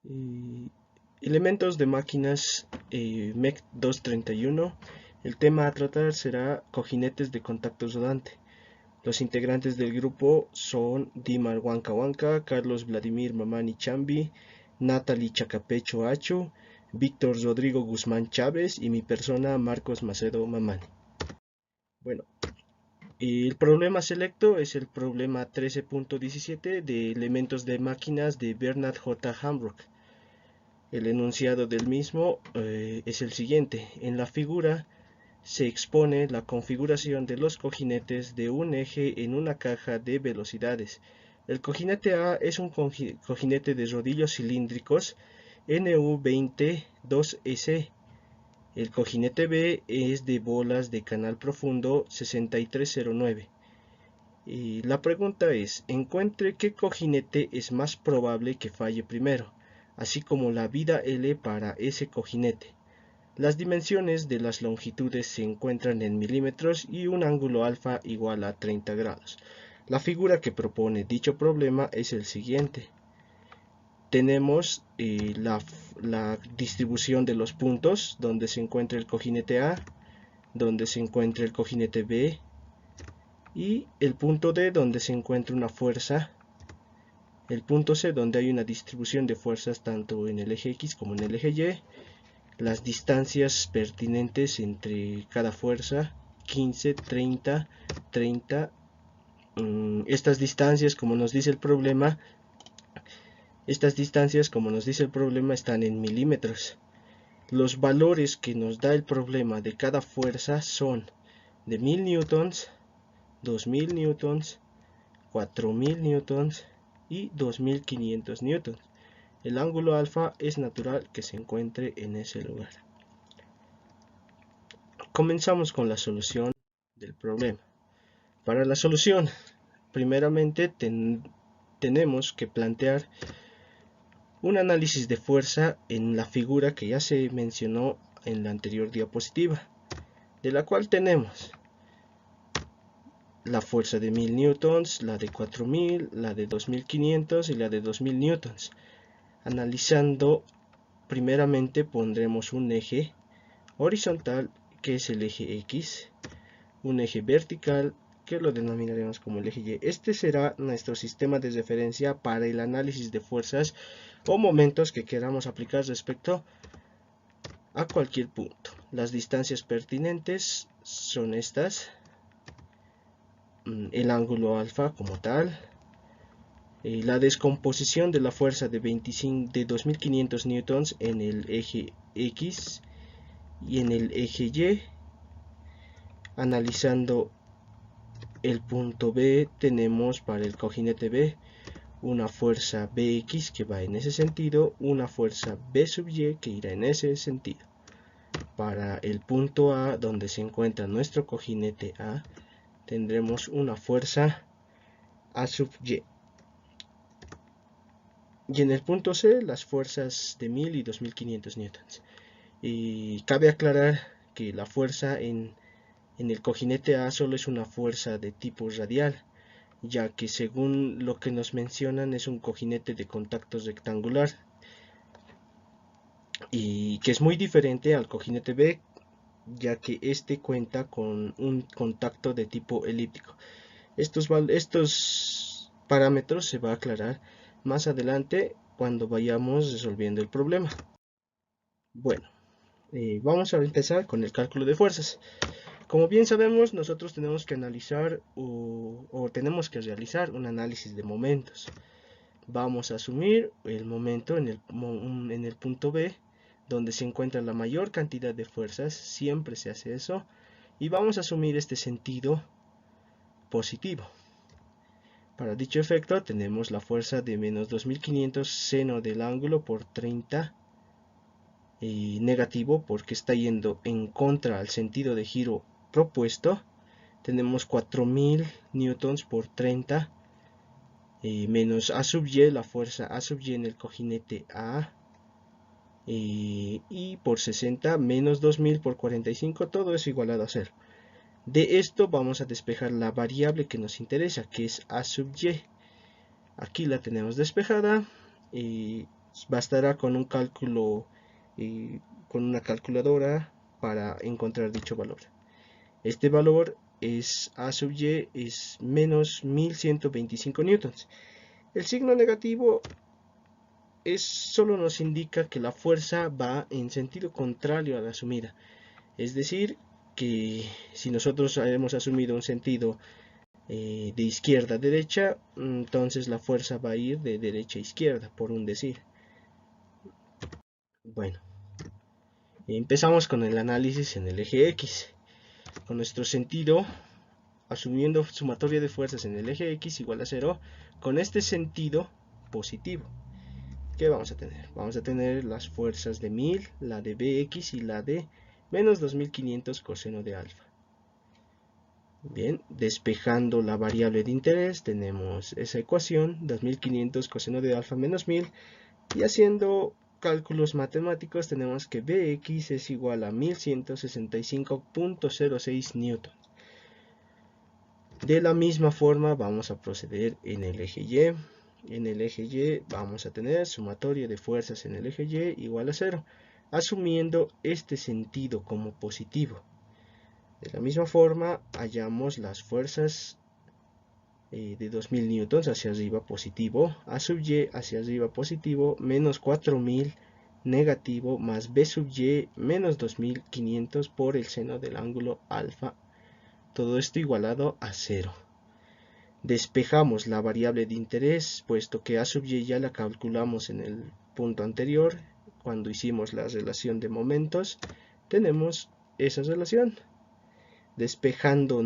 Eh, Elementos de máquinas MEC 231. El tema a tratar será cojinetes de contacto rodante. Los integrantes del grupo son Dimar Huanca Huanca, Carlos Vladimir Mamani Chambi, Natalie Chacapecho Achu, Víctor Rodrigo Guzmán Chávez y mi persona Marcos Macedo Mamani. Bueno, el problema selecto es el problema 13.17 de elementos de máquinas de Bernard J. Hamrock. El enunciado del mismo es el siguiente. En la figura se expone la configuración de los cojinetes de un eje en una caja de velocidades. El cojinete A es un cojinete de rodillos cilíndricos NU20-2S. El cojinete B es de bolas de canal profundo 6309. Y la pregunta es, encuentre qué cojinete es más probable que falle primero, así como la vida L para ese cojinete. Las dimensiones de las longitudes se encuentran en milímetros y un ángulo alfa igual a 30 grados. La figura que propone dicho problema es el siguiente. Tenemos la distribución de los puntos donde se encuentra el cojinete A, donde se encuentra el cojinete B y el punto D donde se encuentra una fuerza, el punto C donde hay una distribución de fuerzas tanto en el eje X como en el eje Y, las distancias pertinentes entre cada fuerza, 15, 30, 30. Estas distancias, como nos dice el problema, están en milímetros. Los valores que nos da el problema de cada fuerza son de 1000 newtons, 2000 newtons, 4000 newtons y 2500 newtons. El ángulo alfa es natural que se encuentre en ese lugar. Comenzamos con la solución del problema. Para la solución, primeramente tenemos que plantear un análisis de fuerza en la figura que ya se mencionó en la anterior diapositiva, de la cual tenemos la fuerza de 1000 newtons, la de 4000, la de 2500 y la de 2000 newtons. Analizando, primeramente pondremos un eje horizontal que es el eje X, un eje vertical que lo denominaremos como el eje Y. Este será nuestro sistema de referencia para el análisis de fuerzas o momentos que queramos aplicar respecto a cualquier punto. Las distancias pertinentes son estas, el ángulo alfa como tal, la descomposición de la fuerza de 2500 newtons en el eje X y en el eje Y. Analizando el punto B, tenemos para el cojinete B una fuerza Bx que va en ese sentido, una fuerza B sub Y que irá en ese sentido. Para el punto A, donde se encuentra nuestro cojinete A, tendremos una fuerza A sub Y. Y en el punto C, las fuerzas de 1000 y 2500 newtons. Y cabe aclarar que la fuerza en el cojinete A solo es una fuerza de tipo radial, ya que según lo que nos mencionan es un cojinete de contacto rectangular y que es muy diferente al cojinete B, ya que este cuenta con un contacto de tipo elíptico. Estos parámetros se va a aclarar más adelante cuando vayamos resolviendo el problema. Bueno, vamos a empezar con el cálculo de fuerzas. Como bien sabemos, nosotros tenemos que analizar o tenemos que realizar un análisis de momentos. Vamos a asumir el momento en el punto B, donde se encuentra la mayor cantidad de fuerzas, siempre se hace eso, y vamos a asumir este sentido positivo. Para dicho efecto tenemos la fuerza de menos 2500 seno del ángulo por 30, negativo porque está yendo en contra al sentido de giro propuesto. Tenemos 4000 newtons por 30, menos A sub Y, la fuerza A sub Y en el cojinete A, y por 60 menos 2000 por 45, todo es igualado a 0. De esto vamos a despejar la variable que nos interesa, que es A sub Y. Aquí la tenemos despejada. Bastará con un cálculo, con una calculadora para encontrar dicho valor. Este valor es A sub y es menos 1125 newtons. El signo negativo solo nos indica que la fuerza va en sentido contrario a la asumida. Es decir, que si nosotros hemos asumido un sentido de izquierda a derecha, entonces la fuerza va a ir de derecha a izquierda, por un decir. Bueno, empezamos con el análisis en el eje X. Con nuestro sentido, asumiendo sumatoria de fuerzas en el eje X igual a 0, con este sentido positivo. ¿Qué vamos a tener? Vamos a tener las fuerzas de 1000, la de Bx y la de menos 2500 coseno de alfa. Bien, despejando la variable de interés, tenemos esa ecuación, 2500 coseno de alfa menos 1000, y haciendo cálculos matemáticos tenemos que Bx es igual a 1165.06 newton. De la misma forma vamos a proceder en el eje Y. En el eje Y vamos a tener sumatoria de fuerzas en el eje Y igual a 0, asumiendo este sentido como positivo. De la misma forma hallamos las fuerzas de 2000 newtons hacia arriba positivo, A sub Y hacia arriba positivo, menos 4000 negativo, más B sub Y menos 2500 por el seno del ángulo alfa. Todo esto igualado a 0. Despejamos la variable de interés, puesto que A sub y ya la calculamos en el punto anterior, cuando hicimos la relación de momentos, tenemos esa relación. Despejando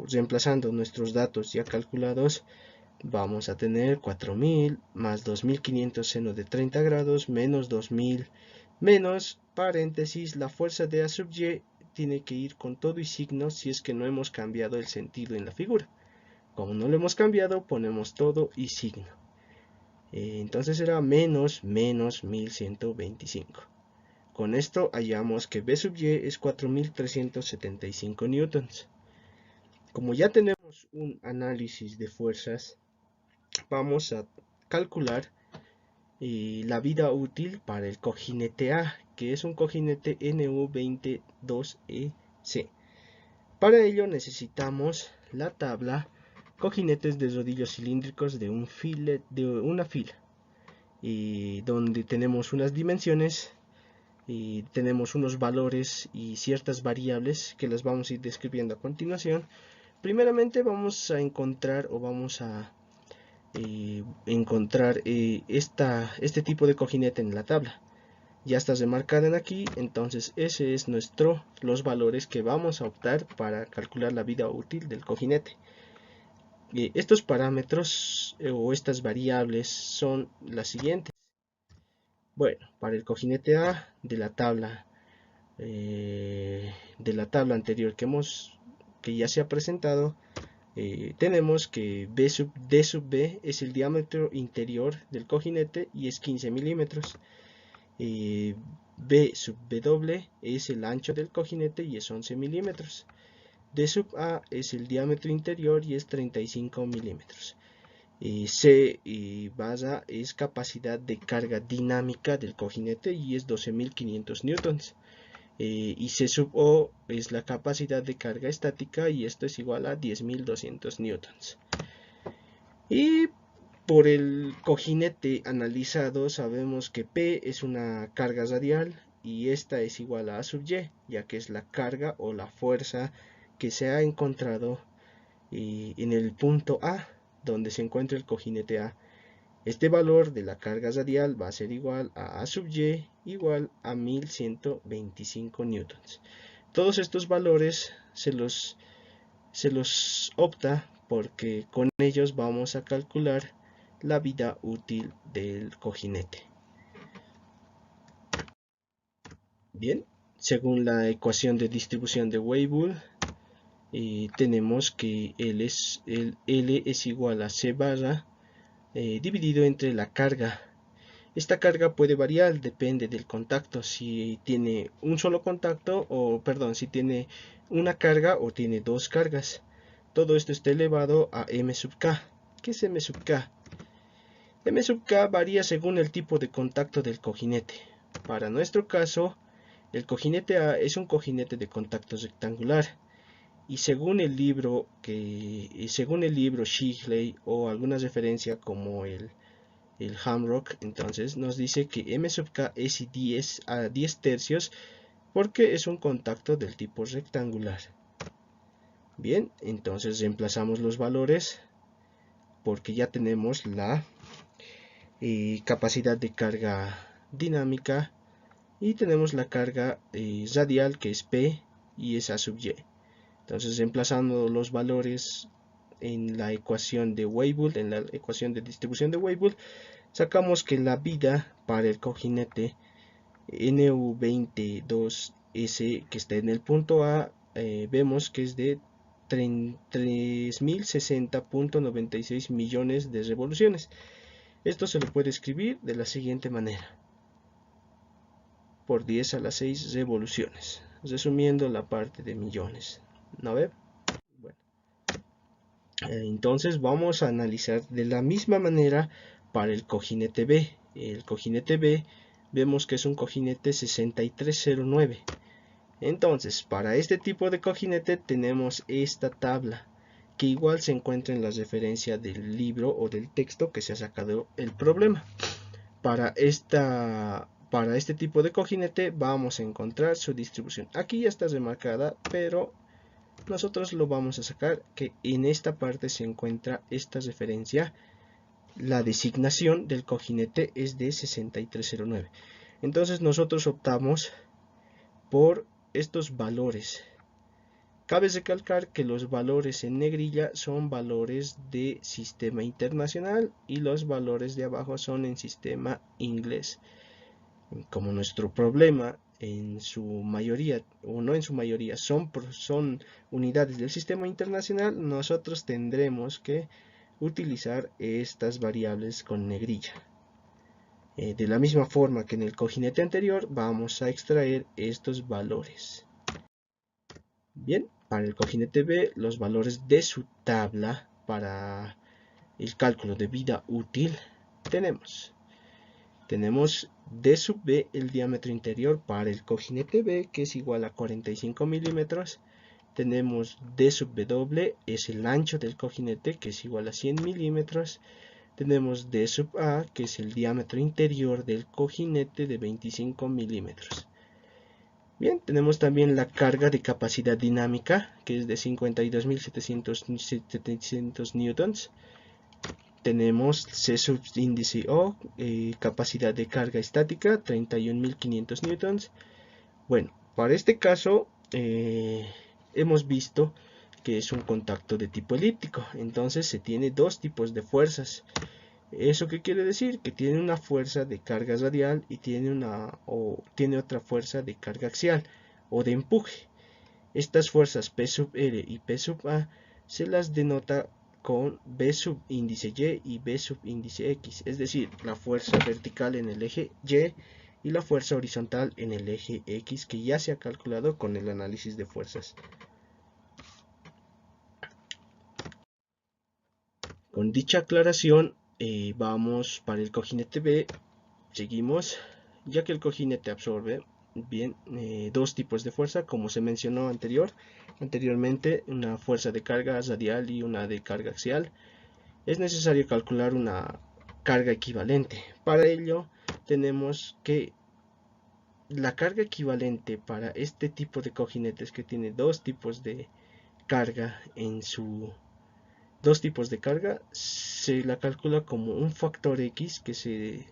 reemplazando nuestros datos ya calculados, vamos a tener 4000 más 2500 seno de 30 grados menos 2000 menos paréntesis la fuerza de A sub y tiene que ir con todo y signo si es que no hemos cambiado el sentido en la figura. Como no lo hemos cambiado, ponemos todo y signo. Entonces será menos 1125. Con esto hallamos que B sub y es 4375 newtons. Como ya tenemos un análisis de fuerzas, vamos a calcular la vida útil para el cojinete A, que es un cojinete NU22EC. Para ello necesitamos la tabla cojinetes de rodillos cilíndricos de una fila, donde tenemos unas dimensiones y tenemos unos valores y ciertas variables que las vamos a ir describiendo a continuación. Primeramente vamos a encontrar este tipo de cojinete en la tabla. Ya está remarcada aquí, entonces ese es los valores que vamos a optar para calcular la vida útil del cojinete. Estos parámetros o estas variables son las siguientes. Bueno, para el cojinete A de la tabla anterior que ya se ha presentado, tenemos que D sub B es el diámetro interior del cojinete y es 15 milímetros. B sub B es el ancho del cojinete y es 11 milímetros. D sub A es el diámetro interior y es 35 milímetros. C basa es capacidad de carga dinámica del cojinete y es 12.500 newtons. Y C sub O es la capacidad de carga estática y esto es igual a 10.200 newtons. Y por el cojinete analizado sabemos que P es una carga radial y esta es igual a sub y, ya que es la carga o la fuerza que se ha encontrado en el punto A, donde se encuentra el cojinete A. Este valor de la carga radial va a ser igual a sub y igual a 1125 newtons. Todos estos valores se los opta porque con ellos vamos a calcular la vida útil del cojinete. Bien, según la ecuación de distribución de Weibull, tenemos que L es igual a C barra dividido entre la carga. Esta carga puede variar, depende del contacto, si tiene un solo contacto si tiene una carga o tiene dos cargas. Todo esto está elevado a m sub k. ¿Qué es m sub k? M sub K varía según el tipo de contacto del cojinete. Para nuestro caso, el cojinete A es un cojinete de contacto rectangular. Y según el libro Shigley o alguna referencia como el Hamrock, entonces nos dice que M sub K es 10 a 10 tercios porque es un contacto del tipo rectangular. Bien, entonces reemplazamos los valores porque ya tenemos la capacidad de carga dinámica y tenemos la carga radial que es P y es A sub Y. Entonces reemplazando los valores en la ecuación de Weibull, en la ecuación de distribución de Weibull, sacamos que la vida para el cojinete NU22S que está en el punto A, vemos que es de 3060.96 millones de revoluciones. Esto se lo puede escribir de la siguiente manera: por 10 a la 6 revoluciones, resumiendo la parte de millones. ¿No ve? Bueno, entonces vamos a analizar de la misma manera para el cojinete B. El cojinete B vemos que es un cojinete 6309. Entonces, para este tipo de cojinete tenemos esta tabla, que igual se encuentra en la referencia del libro o del texto que se ha sacado el problema. Para este tipo de cojinete vamos a encontrar su distribución. Aquí ya está remarcada, pero nosotros lo vamos a sacar, que en esta parte se encuentra esta referencia. La designación del cojinete es de 6309. Entonces nosotros optamos por estos valores. Cabe recalcar que los valores en negrilla son valores de sistema internacional y los valores de abajo son en sistema inglés. Como nuestro problema en su mayoría, o no en su mayoría, son unidades del sistema internacional, nosotros tendremos que utilizar estas variables con negrilla. De la misma forma que en el cojinete anterior, vamos a extraer estos valores. Bien, para el cojinete B, los valores de su tabla para el cálculo de vida útil tenemos D sub B, el diámetro interior para el cojinete B, que es igual a 45 milímetros. Tenemos D sub W, es el ancho del cojinete, que es igual a 100 milímetros. Tenemos D sub A, que es el diámetro interior del cojinete de 25 milímetros. Bien, tenemos también la carga de capacidad dinámica, que es de 52.700 newtons. Tenemos C sub índice O, capacidad de carga estática, 31.500 newtons. Bueno, para este caso hemos visto que es un contacto de tipo elíptico, entonces se tiene dos tipos de fuerzas. ¿Eso qué quiere decir? Que tiene una fuerza de carga radial y tiene otra fuerza de carga axial o de empuje. Estas fuerzas P sub R y P sub A se las denota con B sub índice Y y B sub índice X, es decir, la fuerza vertical en el eje Y y la fuerza horizontal en el eje X, que ya se ha calculado con el análisis de fuerzas. Con dicha aclaración, vamos para el cojinete B, seguimos, ya que el cojinete absorbe bien dos tipos de fuerza, como se mencionó anteriormente, una fuerza de carga radial y una de carga axial. Es necesario calcular una carga equivalente. Para ello tenemos que la carga equivalente para este tipo de cojinetes, que tiene dos tipos de carga se la calcula como un factor X, que se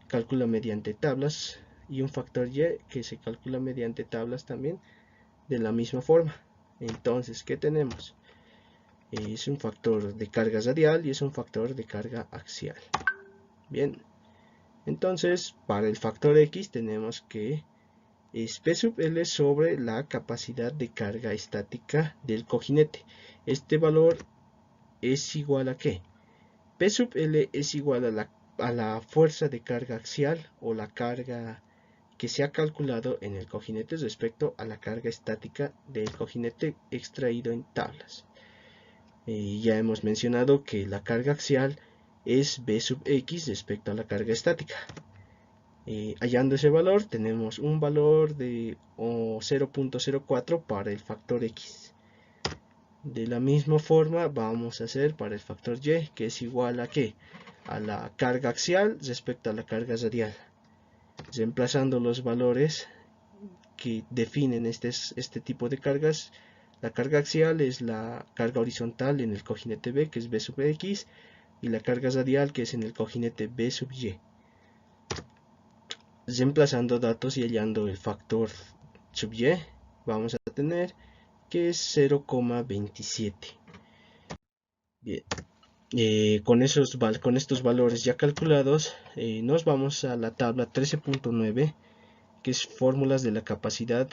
calcula mediante tablas, y un factor Y, que se calcula mediante tablas también de la misma forma. Entonces, ¿qué tenemos? Es un factor de carga radial y es un factor de carga axial. Bien, entonces para el factor X tenemos que es P sub L sobre la capacidad de carga estática del cojinete. Este valor es igual a ¿qué? P sub L es igual a la fuerza de carga axial o la carga que se ha calculado en el cojinete respecto a la carga estática del cojinete extraído en tablas. Ya hemos mencionado que la carga axial es B sub X respecto a la carga estática. Hallando ese valor, tenemos un valor de 0.04 para el factor X. De la misma forma vamos a hacer para el factor Y, que es igual a ¿qué? A la carga axial respecto a la carga radial. Reemplazando los valores que definen este tipo de cargas, la carga axial es la carga horizontal en el cojinete B, que es B sub X, y la carga radial, que es en el cojinete B sub Y. Reemplazando datos y hallando el factor sub Y, vamos a tener que es 0,27. Bien, con estos valores ya calculados, nos vamos a la tabla 13.9, que es fórmulas de la capacidad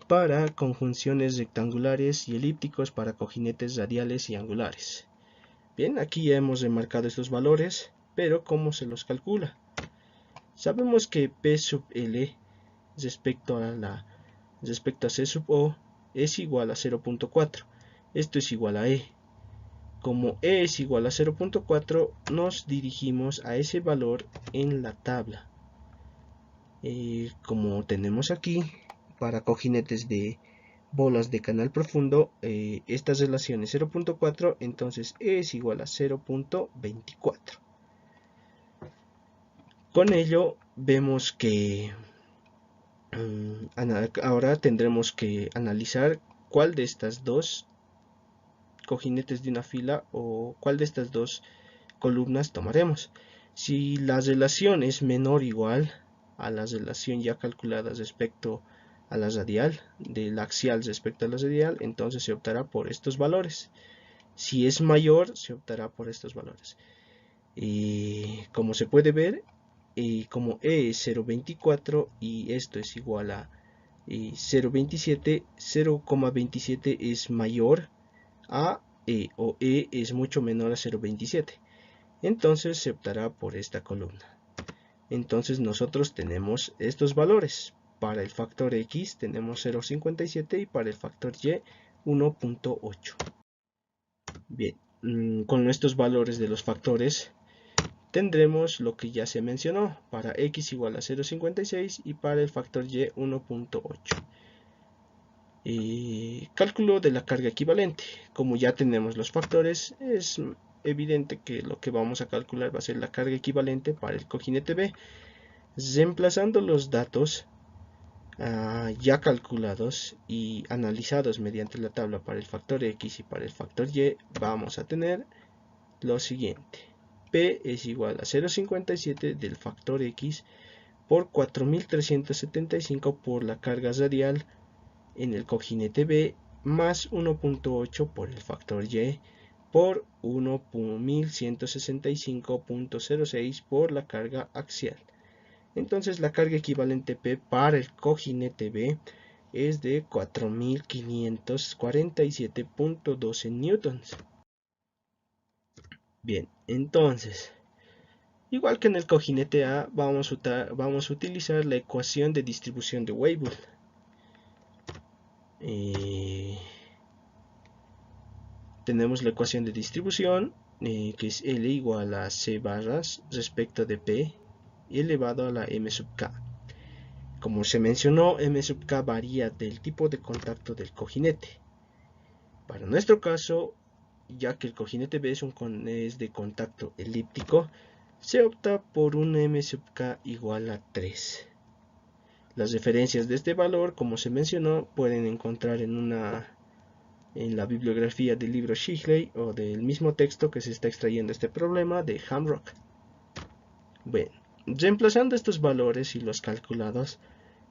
para conjunciones rectangulares y elípticos para cojinetes radiales y angulares. Bien, aquí ya hemos remarcado estos valores, pero ¿cómo se los calcula? Sabemos que P sub L respecto a C sub O es igual a 0.4. Esto es igual a E. Como E es igual a 0.4, nos dirigimos a ese valor en la tabla. Como tenemos aquí, para cojinetes de bolas de canal profundo, esta relación es 0.4, entonces E es igual a 0.24. Con ello vemos que ahora tendremos que analizar cuál de estas dos cojinetes de una fila o cuál de estas dos columnas tomaremos. Si la relación es menor o igual a la relación ya calculada respecto a la radial, del axial respecto a la radial, entonces se optará por estos valores. Si es mayor, se optará por estos valores. Como se puede ver, como E es 0.24 y esto es igual a 0.27, 0,27 es mayor a E, o E es mucho menor a 0.27. Entonces se optará por esta columna. Entonces nosotros tenemos estos valores. Para el factor X tenemos 0.57 y para el factor Y 1.8. Bien, con nuestros valores de los factores tendremos lo que ya se mencionó. Para X igual a 0.56 y para el factor Y 1.8. Cálculo de la carga equivalente. Como ya tenemos los factores, es evidente que lo que vamos a calcular va a ser la carga equivalente para el cojinete B. Reemplazando los datos ya calculados y analizados mediante la tabla para el factor X y para el factor Y, vamos a tener lo siguiente. P es igual a 0.57 del factor X por 4.375 por la carga radial en el cojinete B más 1.8 por el factor Y por 1.1165.06 por la carga axial. Entonces la carga equivalente P para el cojinete B es de 4.547.12 newtons. Bien, entonces, igual que en el cojinete A, vamos a utilizar la ecuación de distribución de Weibull. Tenemos la ecuación de distribución, que es L igual a C barras respecto de P elevado a la M sub K. Como se mencionó, M sub K varía del tipo de contacto del cojinete. Para nuestro caso, ya que el cojinete B es de contacto elíptico, se opta por un M sub K igual a 3. Las referencias de este valor, como se mencionó, pueden encontrar en la bibliografía del libro Shigley o del mismo texto que se está extrayendo este problema de Hamrock. Bueno, reemplazando estos valores y los calculados,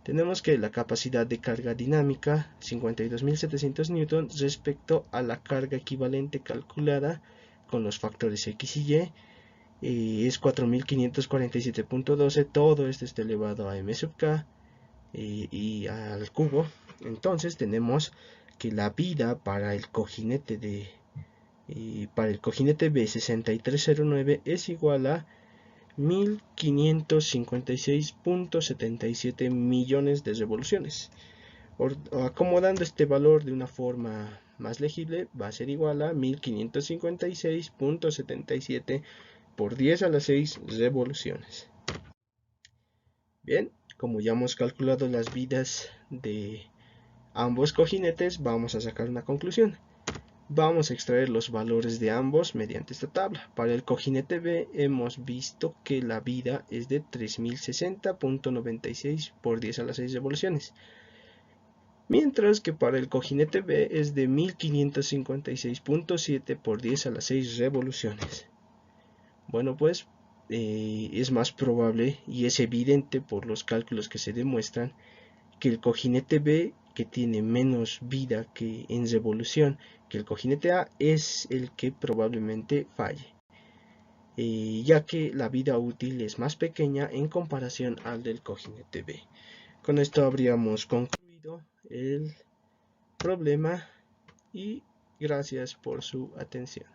tenemos que la capacidad de carga dinámica 52.700 N respecto a la carga equivalente calculada con los factores X y Y es 4.547.12. Todo esto está elevado a M sub K y al cubo. Entonces tenemos que la vida para el cojinete B6309 es igual a 1.556.77 millones de revoluciones. Acomodando este valor de una forma más legible va a ser igual a 1556.77 por 10 a la 6 revoluciones. Bien, como ya hemos calculado las vidas de ambos cojinetes, vamos a sacar una conclusión. Vamos a extraer los valores de ambos mediante esta tabla. Para el cojinete B hemos visto que la vida es de 3060.96 por 10 a la 6 revoluciones. Mientras que para el cojinete B es de 1556.7 por 10 a la 6 revoluciones. Bueno, pues es más probable y es evidente por los cálculos que se demuestran que el cojinete B, que tiene menos vida que en revolución que el cojinete A, es el que probablemente falle, ya que la vida útil es más pequeña en comparación al del cojinete B. Con esto habríamos concluido el problema y gracias por su atención.